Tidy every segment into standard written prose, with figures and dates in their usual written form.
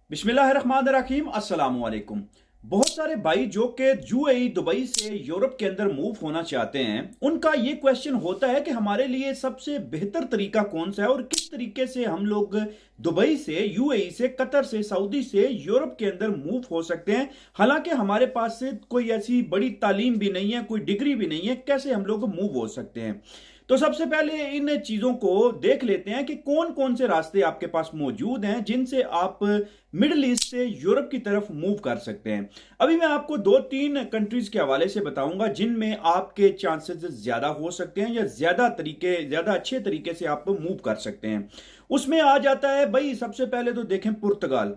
बिस्मिल्लाहिर्रहमानिर्रहीम अस्सलाम वालेकुम। बहुत सारे भाई जो कि यूएई दुबई से यूरोप के अंदर मूव होना चाहते हैं, उनका ये क्वेश्चन होता है कि हमारे लिए सबसे बेहतर तरीका कौन सा है और किस तरीके से हम लोग दुबई से, यूएई से, कतर से, सऊदी से यूरोप के अंदर मूव हो सकते हैं। हालांकि हमारे पास से कोई ऐसी बड़ी तालीम भी नहीं है, कोई डिग्री भी नहीं है, कैसे हम लोग मूव हो सकते हैं। तो सबसे पहले इन चीजों को देख लेते हैं कि कौन कौन से रास्ते आपके पास मौजूद हैं जिनसे आप मिडिल ईस्ट से यूरोप की तरफ मूव कर सकते हैं। अभी मैं आपको दो तीन कंट्रीज के हवाले से बताऊंगा जिनमें आपके चांसेस ज्यादा हो सकते हैं या ज्यादा अच्छे तरीके से आप मूव कर सकते हैं। उसमें आ जाता है भाई, सबसे पहले तो देखें पुर्तगाल।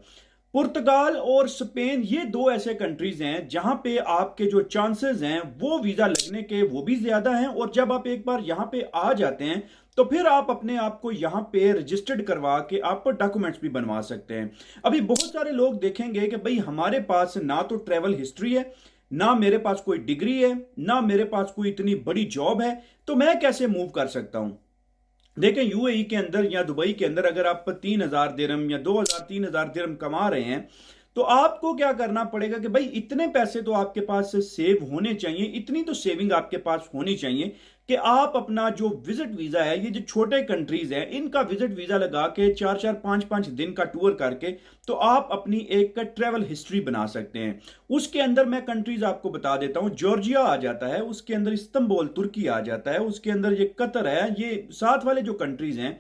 पुर्तगाल और स्पेन, ये दो ऐसे कंट्रीज हैं जहां पे आपके जो चांसेस हैं वो वीजा लगने के वो भी ज्यादा हैं, और जब आप एक बार यहां पे आ जाते हैं तो फिर आप अपने आप को यहां पे रजिस्टर्ड करवा के आप डॉक्यूमेंट्स भी बनवा सकते हैं। अभी बहुत सारे लोग देखेंगे कि भाई हमारे पास ना तो ट्रेवल हिस्ट्री है, ना मेरे पास कोई डिग्री है, ना मेरे पास कोई इतनी बड़ी जॉब है, तो मैं कैसे मूव कर सकता हूं। देखें, यूएई के अंदर या दुबई के अंदर अगर आप 3,000 दिरहम या 2,000 3,000 दिरहम कमा रहे हैं, तो आपको क्या करना पड़ेगा कि भाई इतने पैसे तो आपके पास सेव होने चाहिए, इतनी तो सेविंग आपके पास होनी चाहिए कि आप अपना जो विजिट वीजा है, ये जो छोटे कंट्रीज हैं इनका विजिट वीजा लगा के 4-4 5-5 दिन का टूर करके तो आप अपनी एक ट्रेवल हिस्ट्री बना सकते हैं। उसके अंदर मैं कंट्रीज आपको बता देता हूं। जॉर्जिया आ जाता है, उसके अंदर इस्तंबुल तुर्की आ जाता है, उसके अंदर ये कतर है, ये साथ वाले जो कंट्रीज हैं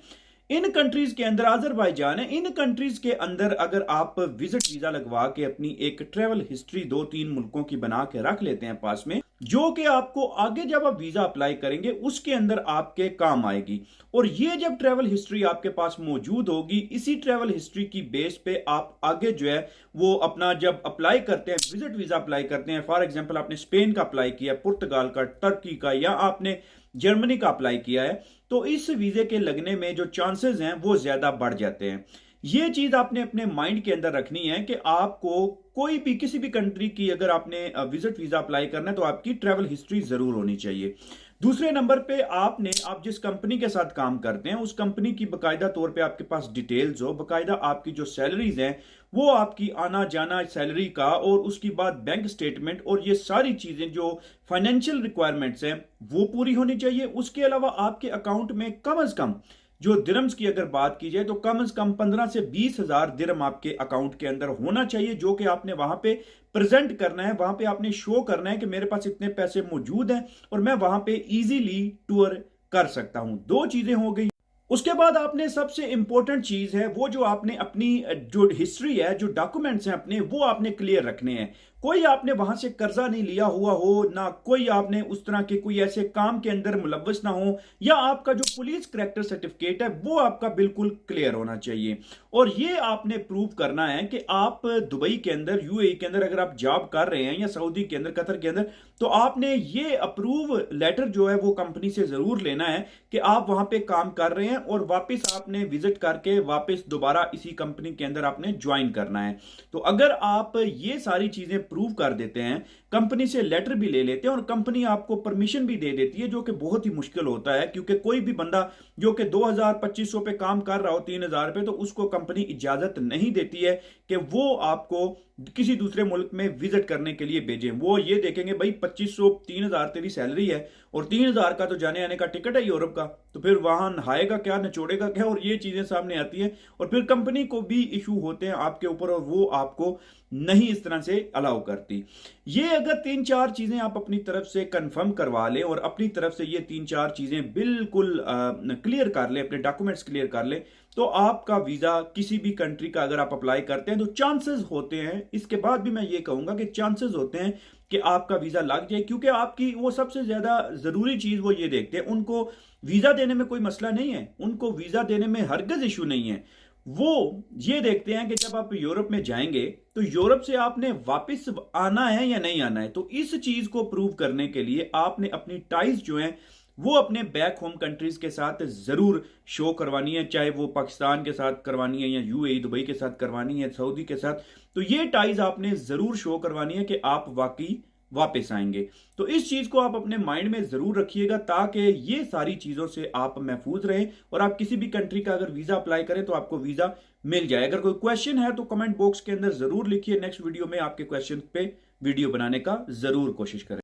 इन कंट्रीज के अंदर अजरबैजान है। इन कंट्रीज के अंदर अगर आप विजिट वीजा लगवा के अपनी एक ट्रेवल हिस्ट्री 2-3 मुल्कों की बना के रख लेते हैं पास में, जो कि आपको आगे जब आप वीजा अप्लाई करेंगे उसके अंदर आपके काम आएगी। और ये जब ट्रेवल हिस्ट्री आपके पास मौजूद होगी, इसी ट्रेवल हिस्ट्री की बेस पे आप आगे जो है वो अपना जब अप्लाई करते हैं, विजिट वीजा अप्लाई करते हैं, फॉर एग्जांपल आपने स्पेन का अप्लाई किया, पुर्तगाल का, तुर्की का, या आपने जर्मनी का अप्लाई किया है, तो इस वीजे के लगने में जो चांसेस हैं वो ज्यादा बढ़ जाते हैं। ये चीज आपने अपने माइंड के अंदर रखनी है कि आपको कोई भी किसी भी कंट्री की अगर आपने विजिट वीजा अप्लाई करना है तो आपकी ट्रैवल हिस्ट्री जरूर होनी चाहिए। दूसरे नंबर पे आप जिस कंपनी के साथ काम करते हैं उस कंपनी की बकायदा तौर पे आपके पास डिटेल्स हो, बकायदा आपकी जो सैलरीज हैं वो आपकी आना जाना सैलरी का, और उसके बाद बैंक स्टेटमेंट, और ये सारी चीजें जो फाइनेंशियल रिक्वायरमेंट्स हैं वो पूरी होनी चाहिए। उसके अलावा आपके अकाउंट में कम से कम, जो दिरम्स की अगर बात की जाए तो कम से कम 15 से 20 हजार दिरम आपके अकाउंट के अंदर होना चाहिए, जो कि आपने वहां पे प्रेजेंट करना है, वहां पे आपने शो करना है कि मेरे पास इतने पैसे मौजूद हैं और मैं वहां पे इजीली टूर कर सकता हूं। दो चीजें हो गई। उसके बाद आपने सबसे इंपॉर्टेंट चीज है वो जो आपने अपनी जो हिस्ट्री है, जो डॉक्यूमेंट्स हैं अपने, वो आपने क्लियर रखने हैं। कोई आपने वहां से कर्जा नहीं लिया हुआ हो, ना कोई आपने उस तरह के कोई ऐसे काम के अंदर मुलव्वस ना हो, या आपका जो पुलिस करेक्टर सर्टिफिकेट है वो आपका बिल्कुल क्लियर होना चाहिए। और ये आपने प्रूव करना है कि आप दुबई के अंदर, यूएई के अंदर अगर आप जॉब कर रहे हैं, या सऊदी के अंदर, कतर के अंदर, तो आपने ये अप्रूव लेटर जो है वो कंपनी से जरूर लेना है कि आप वहां पे काम कर रहे हैं, और वापस आपने विजिट करके वापस दोबारा इसी कंपनी के अंदर आपने ज्वाइन करना है। तो अगर आप ये सारी चीजें प्रूव कर देते हैं, कंपनी से लेटर भी ले लेते हैं, और कंपनी आपको परमिशन भी दे देती है, जो कि बहुत ही मुश्किल होता है, क्योंकि कोई भी बंदा जो कि 2,000 2500 पे काम कर रहा हो 3,000 पे, तो उसको कंपनी इजाजत नहीं देती है कि वो आपको किसी दूसरे मुल्क में विजिट करने के लिए भेजें। वो ये देखेंगे भाई 2500 3,000 तेरी सैलरी है और 3,000 का तो जाने आने का टिकट है यूरोप का, तो फिर वहां नहाएगा क्या, निचोड़ेगा क्या, और ये चीजें सामने आती है, और फिर कंपनी को भी इशू होते हैं आपके ऊपर, और वो आपको नहीं इस तरह से अलाउ करती। ये अगर 3-4 चीजें आप अपनी तरफ से कंफर्म करवा लें और अपनी तरफ से ये 3-4 चीजें बिल्कुल क्लियर कर लें, अपने डॉक्यूमेंट्स क्लियर कर लें, तो आपका वीजा किसी भी कंट्री का अगर आप अप्लाई करते हैं तो चांसेस होते हैं, इसके बाद भी मैं ये कहूंगा कि चांसेस होते हैं कि आपका वीजा लग जाए, क्योंकि आपकी वो सबसे ज्यादा जरूरी चीज वो ये देखते हैं। उनको वीजा देने में कोई मसला नहीं है, उनको वीजा देने में हरगिज इशू नहीं है। वो ये देखते हैं कि जब आप यूरोप में जाएंगे तो यूरोप से आपने वापस आना है या नहीं आना है। तो इस चीज को प्रूव करने के लिए आपने अपनी टाइज जो है वो अपने बैक होम कंट्रीज के साथ जरूर शो करवानी है, चाहे वो पाकिस्तान के साथ करवानी है, या यूएई दुबई के साथ करवानी है, सऊदी के साथ। तो ये टाइज आपने जरूर शो करवानी है कि आप वाकई वापस आएंगे। तो इस चीज को आप अपने माइंड में जरूर रखिएगा ताकि ये सारी चीजों से आप महफूज रहें और आप किसी भी कंट्री का अगर वीजा अप्लाई करें तो आपको वीजा मिल जाए। अगर कोई क्वेश्चन है तो कमेंट बॉक्स के अंदर जरूर लिखिए, नेक्स्ट वीडियो में आपके क्वेश्चन पे वीडियो बनाने का जरूर कोशिश करें।